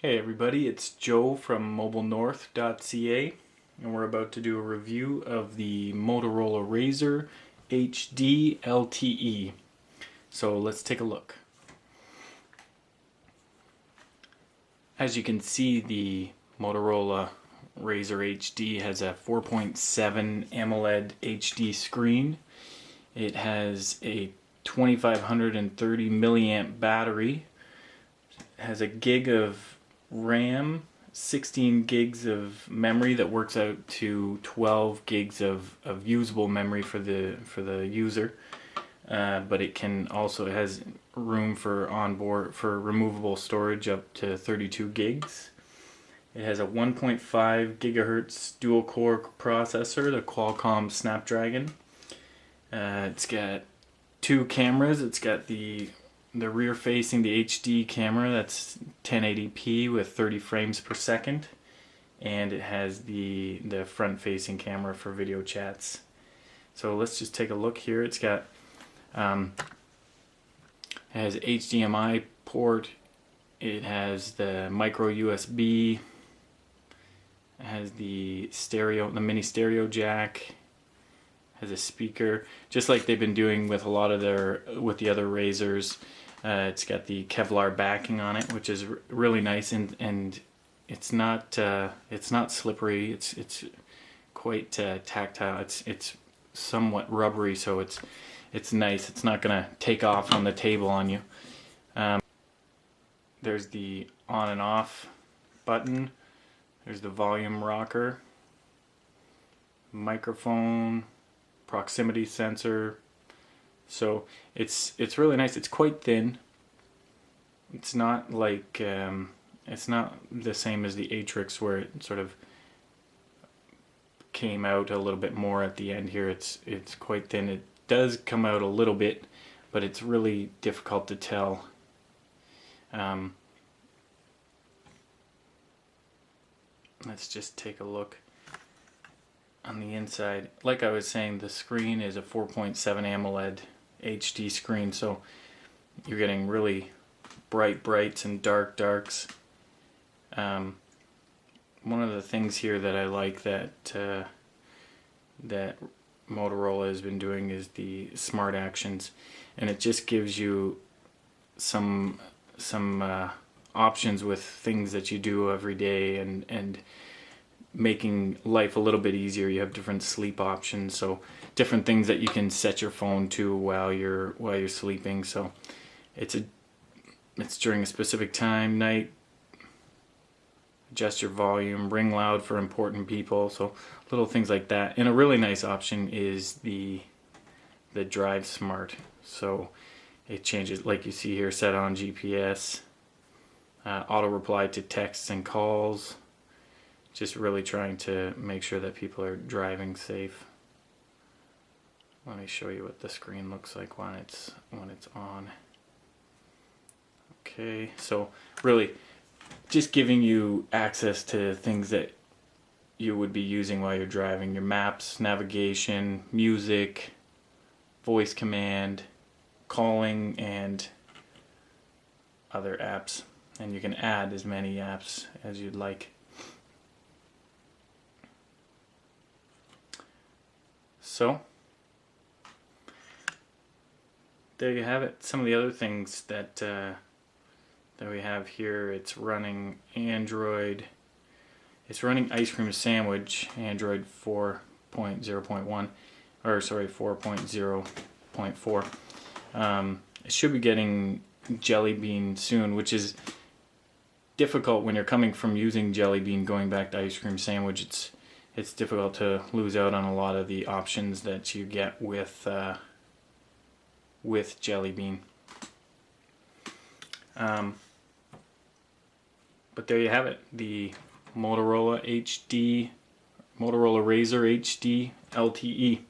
Hey everybody, it's Joe from mobilenorth.ca and we're about to do a review of the Motorola Razr HD LTE. So let's take a look. As you can see, the Motorola Razr HD has a 4.7 AMOLED HD screen. It has a 2530 milliamp battery. It has a gig of RAM, 16 gigs of memory that works out to 12 gigs of usable memory for the user. But it has room for onboard for removable storage up to 32 gigs. It has a 1.5 gigahertz dual core processor, the Qualcomm Snapdragon. It's got two cameras. It's got the rear facing, the HD camera, that's 1080p with 30 frames per second, and it has the front facing camera for video chats. So let's just take a look here. It's got it has HDMI port, it has the micro USB, it has the mini stereo jack, has a speaker, just like they've been doing with a lot of with the other Razrs. It's got the Kevlar backing on it, which is really nice, and it's not slippery. It's quite tactile. It's somewhat rubbery, so it's nice. It's not gonna take off on the table on you. There's the on and off button. There's the volume rocker, microphone, proximity sensor. So it's really nice. It's quite thin. It's not like it's not the same as the Atrix, where it sort of came out a little bit more at the end here. It's quite thin. It does come out a little bit, but it's really difficult to tell. Let's just take a look on the inside. Like I was saying, the screen is a 4.7 AMOLED HD screen, so you're getting really brights and darks. One of the things here that I like that Motorola has been doing is the Smart Actions, and it just gives you some options with things that you do every day and making life a little bit easier. You have different sleep options, so different things that you can set your phone to while you're sleeping. So it's during a specific time, night. Adjust your volume, ring loud for important people. So little things like that. And a really nice option is the Drive Smart. So it changes, like you see here, set on GPS, auto reply to texts and calls. Just really trying to make sure that people are driving safe. Let me show you what the screen looks like when it's on. Okay, so really just giving you access to things that you would be using while you're driving. Your maps, navigation, music, voice command, calling, and other apps. And you can add as many apps as you'd like. So there you have it. Some of the other things that we have here. It's running Android. It's running Ice Cream Sandwich, Android 4.0.1, or sorry, 4.0.4. It should be getting Jelly Bean soon, which is difficult when you're coming from using Jelly Bean going back to Ice Cream Sandwich. It's difficult to lose out on a lot of the options that you get with Jelly Bean. But there you have it, the Motorola Razr HD LTE.